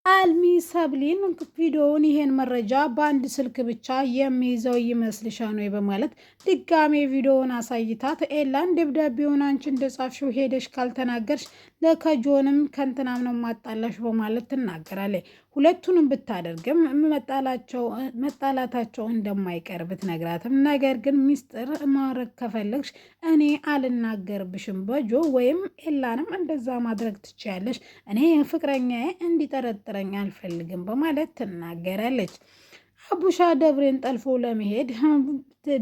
አልሚ ሰብሊን ቪዲዮውን ይሄን መረጃ በአንድ ስልክ ብቻ የሚይዘው ይመስልሻል ወይ በማለት ድጋሜ ቪዲዮውን አሳይታት ኤላን ደብዳቤውን አንቺ እንደጻፍሽው ሄደሽ ካልተናገርሽ ለከጆንም ከንትናም ነው ማጣላሽ በማለት ትናገራለች። ሁለቱንም ብታደርግም መጣላታቸው እንደማይቀር ብትነግራትም ነገር ግን ሚስጥር ማድረግ ከፈለግሽ እኔ አልናገርብሽም በጆ ወይም ኤላንም እንደዛ ማድረግ ትችያለሽ፣ እኔ ፍቅረኛዬ እንዲጠረጥረኝ አልፈልግም በማለት ትናገራለች። አቡሻ ደብሬን ጠልፎ ለመሄድ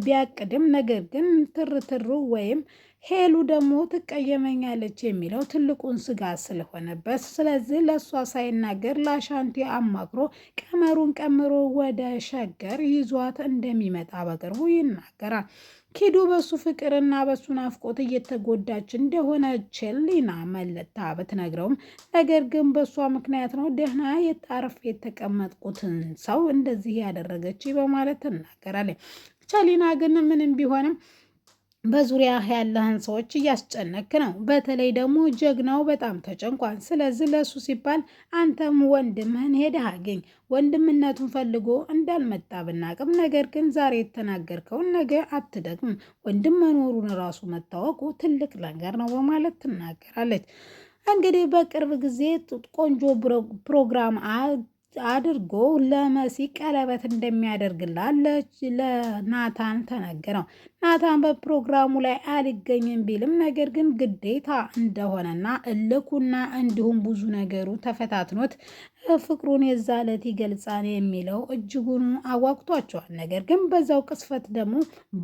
ቢያቅድም ነገር ግን ትርትሩ ወይም ሄሉ ደግሞ ትቀየመኛለች የሚለው ትልቁን ስጋት ስለሆነበት ስለዚህ ለእሷ ሳይናገር ለአሻንቲ አማክሮ ቀመሩን ቀምሮ ወደ ሸገር ይዟት እንደሚመጣ በቅርቡ ይናገራል። ኪዱ በሱ ፍቅርና በሱ ናፍቆት እየተጎዳች እንደሆነ ቸሊና መለታ ብትነግረውም ነገር ግን በሷ ምክንያት ነው ደህና የጣርፍ የተቀመጥኩትን ሰው እንደዚህ ያደረገች በማለት ትናገራለች። ቸሊና ግን ምንም ቢሆንም በዙሪያ ያለህን ሰዎች እያስጨነክ ነው። በተለይ ደግሞ ጀግናው በጣም ተጨንቋል። ስለዚህ ለሱ ሲባል አንተም ወንድምህን ሄደህ አገኝ። ወንድምነቱን ፈልጎ እንዳልመጣ ብናቅም ነገር ግን ዛሬ የተናገርከውን ነገ አትደግም። ወንድም መኖሩን ራሱ መታወቁ ትልቅ ነገር ነው በማለት ትናገራለች። እንግዲህ በቅርብ ጊዜ ቆንጆ ፕሮግራም አድርጎ ለመሲ ቀለበት እንደሚያደርግላት ለናታን ተነገረው። ናታን በፕሮግራሙ ላይ አልገኝም ቢልም ነገር ግን ግዴታ እንደሆነና እልኩና እንዲሁም ብዙ ነገሩ ተፈታትኖት ፍቅሩን የዛለት ይገልጻል የሚለው እጅጉን አጓጉቷቸዋል። ነገር ግን በዛው ቅስፈት ደግሞ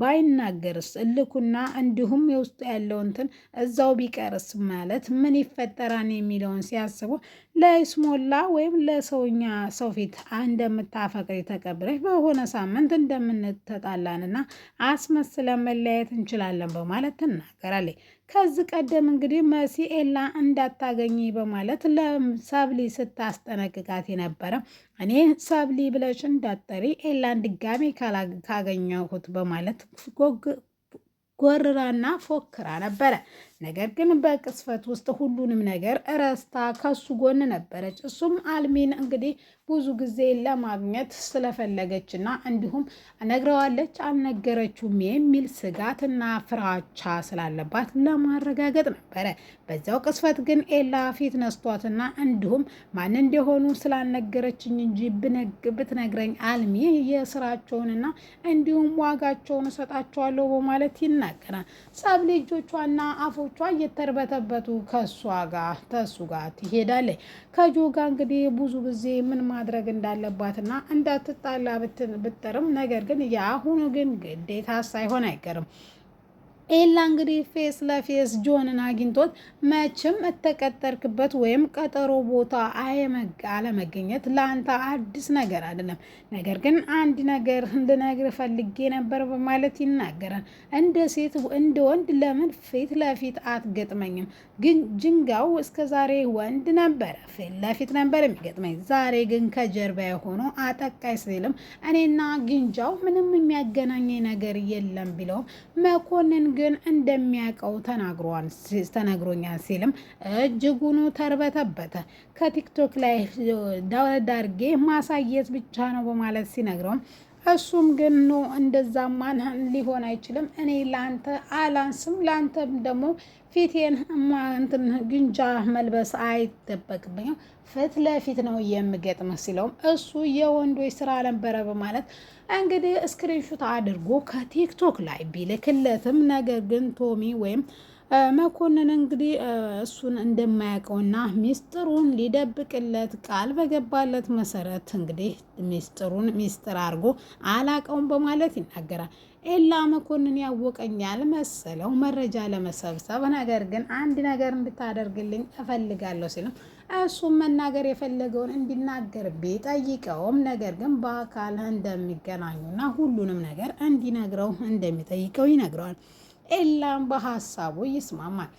ባይናገርስ እልኩና እንዲሁም የውስጡ ያለውንትን እዛው ቢቀርስ ማለት ምን ይፈጠራል የሚለውን ሲያስቡ ለይስሞላ ወይም ለሰውኛ ሰው ፊት እንደምታፈቅር ተቀብለች በሆነ ሳምንት እንደምንተጣላንና አስመስለን መለያየት እንችላለን በማለት ትናገራለች። ከዚህ ቀደም እንግዲህ መሲ ኤላ እንዳታገኝ በማለት ለሰብሊ ስታስጠነቅቃት የነበረ እኔ ሰብሊ ብለሽ እንዳጠሪ ኤላን ድጋሜ ካገኘሁት በማለት ጎርራና ፎክራ ነበረ። ነገር ግን በቅስፈት ውስጥ ሁሉንም ነገር ረስታ ከሱ ጎን ነበረች። እሱም አልሚን እንግዲህ ብዙ ጊዜ ለማግኘት ስለፈለገችና እንዲሁም ነግረዋለች አልነገረችውም የሚል ስጋትና ፍራቻ ስላለባት ለማረጋገጥ ነበረ። በዛው ቅስፈት ግን ኤላ ፊት ነስቷትና እንዲሁም ማን እንደሆኑ ስላልነገረችኝ እንጂ ብትነግረኝ አልሚ የስራቸውንና እንዲሁም ዋጋቸውን እሰጣቸዋለሁ በማለት ይናገራል። ሰብ ልጆቿና አፎቿ እየተርበተበቱ ከሱ ጋር ትሄዳለች። ከጆ ጋር እንግዲህ ብዙ ጊዜ ምን ማድረግ እንዳለባትና እንዳትጣላ ብትጥርም ነገር ግን የአሁኑ ግን ግዴታ ሳይሆን አይቀርም። ኤላ እንግዲህ ፌስ ለፌስ ጆንን አግኝቶት መቼም የተቀጠርክበት ወይም ቀጠሮ ቦታ አለመገኘት ለአንተ አዲስ ነገር አይደለም። ነገር ግን አንድ ነገር ልነግር ፈልጌ ነበር በማለት ይናገራል። እንደ ሴት እንደ ወንድ ለምን ፊት ለፊት አትገጥመኝም? ግን ጅንጋው እስከ ዛሬ ወንድ ነበረ፣ ፊት ለፊት ነበር የሚገጥመኝ። ዛሬ ግን ከጀርባ ሆኖ አጠቃይ ሲልም እኔና ግንጃው ምንም የሚያገናኘኝ ነገር የለም ቢለውም መኮንን ግን እንደሚያውቀው ተነግሮኛል ሲልም እጅጉኑ ተርበተበተ። ከቲክቶክ ላይ ዳርጌ ማሳየት ብቻ ነው በማለት ሲነግረውም እሱም ግን ኖ እንደዛማ ሊሆን አይችልም፣ እኔ ለአንተ አላንስም፣ ለአንተም ደግሞ ፊቴን ግንጃ መልበስ አይጠበቅብኝም፣ ፊት ለፊት ነው የምገጥም ሲለውም እሱ የወንዶች ስራ ነበረ በማለት እንግዲህ ስክሪንሹት አድርጎ ከቲክቶክ ላይ ቢልክለትም ነገር ግን ቶሚ ወይም መኮንን እንግዲህ እሱን እንደማያውቀውና ሚስጥሩን ሊደብቅለት ቃል በገባለት መሰረት እንግዲህ ሚስጥር አድርጎ አላቀውም በማለት ይናገራል። ኤላ መኮንን ያወቀኛል መሰለው መረጃ ለመሰብሰብ ነገር ግን አንድ ነገር እንድታደርግልኝ እፈልጋለሁ ሲልም እሱም መናገር የፈለገውን እንዲናገር ቢጠይቀውም ነገር ግን በአካል እንደሚገናኙና ሁሉንም ነገር እንዲነግረው እንደሚጠይቀው ይነግረዋል። ኤላም በሀሳቡ ይስማማል።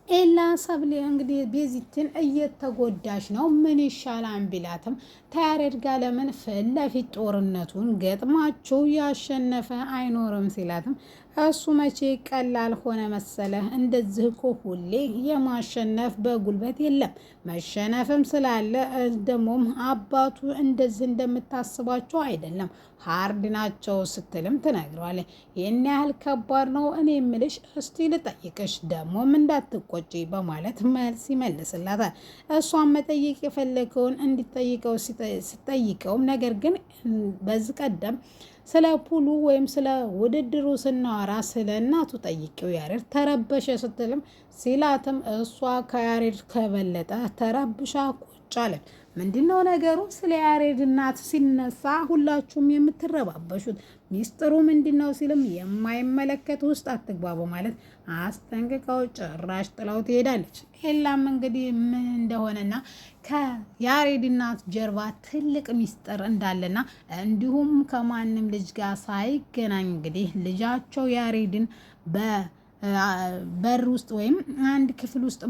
ኤላ ሰብሌ እንግዲህ ቤዚትን እየተጎዳች ነው ምን ይሻላል ቢላትም ታያሬድ ጋር ለምን ፊት ለፊት ጦርነቱን ገጥማቸው ያሸነፈ አይኖርም ሲላትም እሱ መቼ ቀላል ሆነ መሰለ። እንደዚህ እኮ ሁሌ የማሸነፍ በጉልበት የለም መሸነፍም ስላለ ደግሞም አባቱ እንደዚህ እንደምታስባቸው አይደለም ሃርድ ናቸው ስትልም ትነግረዋለች። ይህን ያህል ከባድ ነው? እኔ የምልሽ እስቲ ልጠይቅሽ ደግሞም እንዳትቆጪ በማለት መልስ ይመልስላታል። እሷን መጠየቅ የፈለገውን እንዲጠይቀው ስጠይቀውም ነገር ግን በዚህ ቀደም ስለ ፑሉ ወይም ስለ ውድድሩ ስናወራ ስለ እናቱ ጠይቄው ያሬድ ተረበሸ ስትልም ሲላትም እሷ ከያሬድ ከበለጠ ተረብሻ ቁጭ አለን። ምንድነው ነገሩ? ስለ ያሬድ እናት ሲነሳ ሁላችሁም የምትረባበሹት ሚስጥሩ ምንድነው ሲልም የማይመለከት ውስጥ አትግባቡ ማለት አስጠንቅቀው ጭራሽ ጥላው ትሄዳለች። ኤላም እንግዲህ ምን እንደሆነና ከያሬድ እናት ጀርባ ትልቅ ሚስጥር እንዳለና እንዲሁም ከማንም ልጅ ጋር ሳይገናኝ እንግዲህ ልጃቸው ያሬድን በር ውስጥ ወይም አንድ ክፍል ውስጥ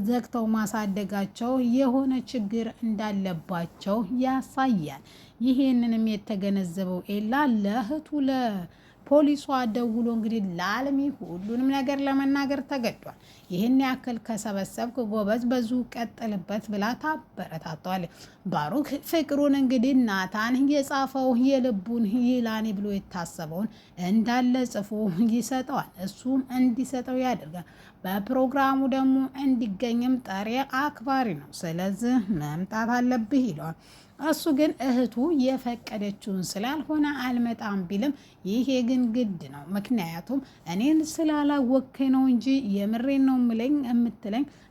ዘግተው ማሳደጋቸው የሆነ ችግር እንዳለባቸው ያሳያል። ይሄንንም የተገነዘበው ኤላ ለእህቱ ለፖሊሷ ደውሎ እንግዲህ ለአልሚ ሁሉንም ነገር ለመናገር ተገዷል። ይህን ያክል ከሰበሰብክ ጎበዝ በዙ ቀጥልበት ብላ ታበረታተዋለች። ባሩክ ፍቅሩን እንግዲህ ናታን የጻፈው የልቡን ይላኔ ብሎ የታሰበውን እንዳለ ጽፎ ይሰጠዋል። እሱም እንዲሰጠው ያደርጋል። በፕሮግራሙ ደግሞ እንዲገኝም ጠሪ አክባሪ ነው። ስለዚህ መምጣት አለብህ ይለዋል። እሱ ግን እህቱ የፈቀደችውን ስላልሆነ አልመጣም ቢልም ይሄ ግን ግድ ነው። ምክንያቱም እኔን ስላላወቅከኝ ነው እንጂ የምሬን ነው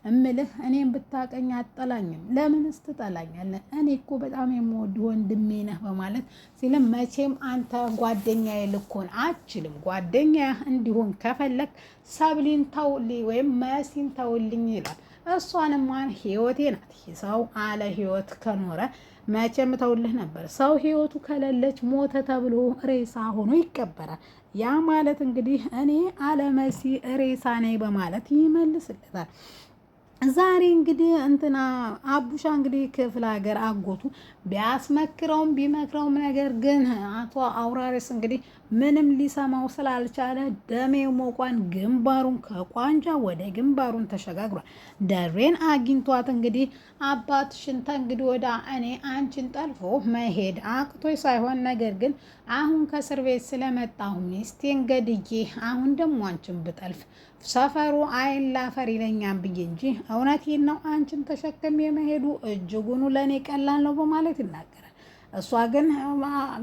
እምልህ እኔን ብታቀኝ አጠላኝም። ለምንስ ትጠላኛለህ? እኔ እኮ በጣም የምወድ ወንድሜ ነህ በማለት ሲልም መቼም አንተ ጓደኛዬ ልኮን አችልም። ጓደኛ እንዲሆን ከፈለግ ሰብሊን ተውልኝ ወይም መሲን ተውልኝ ይላል። እሷንማ ህይወቴ ናት። ሰው አለ ህይወት ከኖረ መቼም ተውልህ ነበር። ሰው ህይወቱ ከሌለች ሞተ ተብሎ ሬሳ ሆኖ ይቀበራል። ያ ማለት እንግዲህ እኔ አለመሲ ሬሳ ነኝ በማለት ይመልስለታል። ዛሬ እንግዲህ እንትና አቡሻ እንግዲህ ክፍለ ሀገር አጎቱ ቢያስመክረውም ቢመክረውም ነገር ግን አቶ አውራሪስ እንግዲህ ምንም ሊሰማው ስላልቻለ ደሜ ሞቋን ግንባሩን ከቋንጃ ወደ ግንባሩን ተሸጋግሯል። ደሬን አግኝቷት እንግዲህ አባትሽን ተንግዲህ ወደ እኔ አንቺን ጠልፎ መሄድ አቅቶኝ ሳይሆን ነገር ግን አሁን ከእስር ቤት ስለመጣሁ ሚስቴን ገድዬ አሁን ደግሞ አንቺን ብጠልፍ ሰፈሩ አይን ላፈር ይለኛል ብዬ እንጂ እውነቴን ነው አንቺን ተሸክሜ የመሄዱ እጅጉኑ ለእኔ ቀላል ነው በማለት ይናገራል። እሷ ግን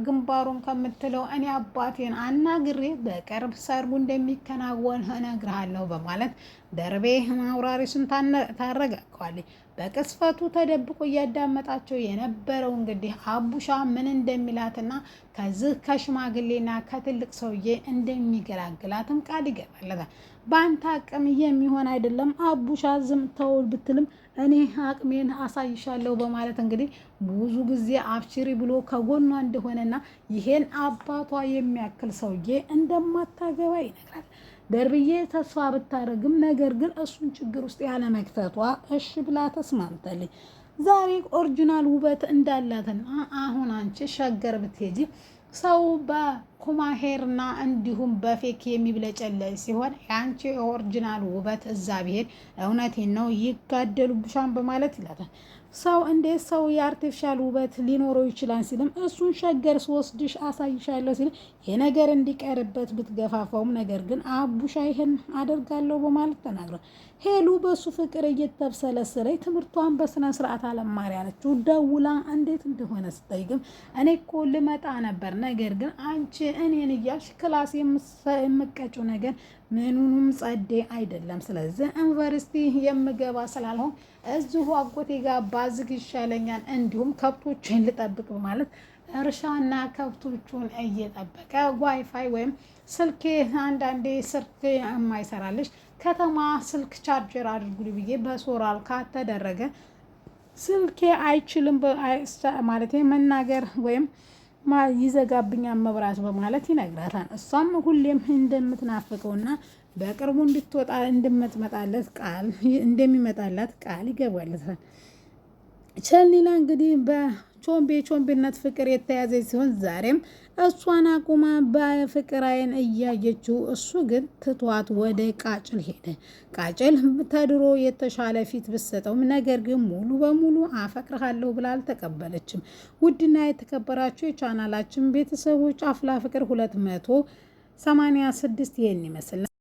ግንባሩን ከምትለው እኔ አባቴን አናግሬ በቅርብ ሰርጉ እንደሚከናወን እነግርሃለሁ በማለት ደርቤ አውራሪስን ታረጋግጠዋለች። በቅስፈቱ ተደብቆ እያዳመጣቸው የነበረው እንግዲህ አቡሻ ምን እንደሚላትና ከዚህ ከሽማግሌና ከትልቅ ሰውዬ እንደሚገላግላትም ቃል ይገባለታል። በአንተ አቅም የሚሆን አይደለም አቡሻ፣ ዝም ተውል ብትልም እኔ አቅሜን አሳይሻለሁ በማለት እንግዲህ ብዙ ጊዜ አብሽሪ ብሎ ከጎኗ እንደሆነና ይሄን አባቷ የሚያክል ሰውዬ እንደማታገባ ይነግራል። ደርብዬ ተስፋ ብታደርግም ነገር ግን እሱን ችግር ውስጥ ያለ መክተቷ እሺ ብላ ተስማምታለች። ዛሬ ኦሪጂናል ውበት እንዳላትና አሁን አንቺ ሸገር ብትሄጂ ሰው በኩማሄርና እንዲሁም በፌክ የሚብለጨለጭ ሲሆን የአንቺ ኦሪጂናል ውበት እዛ ብሄድ እውነቴን ነው ይጋደሉብሻን በማለት ይላታል። ሰው እንዴት ሰው የአርቲፊሻል ውበት ሊኖረው ይችላል ሲልም እሱን ሸገር ስወስድሽ አሳይሻለሁ ሲል የነገር እንዲቀርበት ብትገፋፋውም ነገር ግን አቡሻ ይህን አደርጋለሁ በማለት ተናግሯል። ሄሉ በሱ ፍቅር እየተብሰለሰለች ትምህርቷን በስነ ስርዓት አለማሪ ያለችው ደውላ እንዴት እንደሆነ ስጠይቅም እኔ እኮ ልመጣ ነበር ነገር ግን አንቺ እኔን እያልሽ ክላስ የምቀጩ ነገር ምኑንም ጸዴ አይደለም። ስለዚህ ዩኒቨርሲቲ የምገባ ስላልሆን እዚሁ አጎቴ ጋር ባዝግ ይሻለኛል፣ እንዲሁም ከብቶችን ልጠብቅ በማለት እርሻና ከብቶቹን እየጠበቀ ዋይፋይ ወይም ስልኬ አንዳንዴ ስልክ የማይሰራልሽ ከተማ ስልክ ቻርጀር አድርጉልኝ ብዬ በሶራል ከተደረገ ስልኬ አይችልም ማለት መናገር ወይም ይዘጋብኛል መብራት በማለት ይነግራታል። እሷም ሁሌም እንደምትናፍቀውና በቅርቡ እንድትወጣ እንደሚመጣላት ቃል ይገባለታል። ቸሊላ እንግዲህ ቾምቤነት ፍቅር የተያዘ ሲሆን ዛሬም እሷን አቁማ በፍቅር አይን እያየችው፣ እሱ ግን ትቷት ወደ ቃጭል ሄደ። ቃጭል ተድሮ የተሻለ ፊት ብሰጠውም ነገር ግን ሙሉ በሙሉ አፈቅርሃለሁ ብላ አልተቀበለችም። ውድና የተከበራችሁ የቻናላችን ቤተሰቦች አፍላ ፍቅር 286 ይህን ይመስል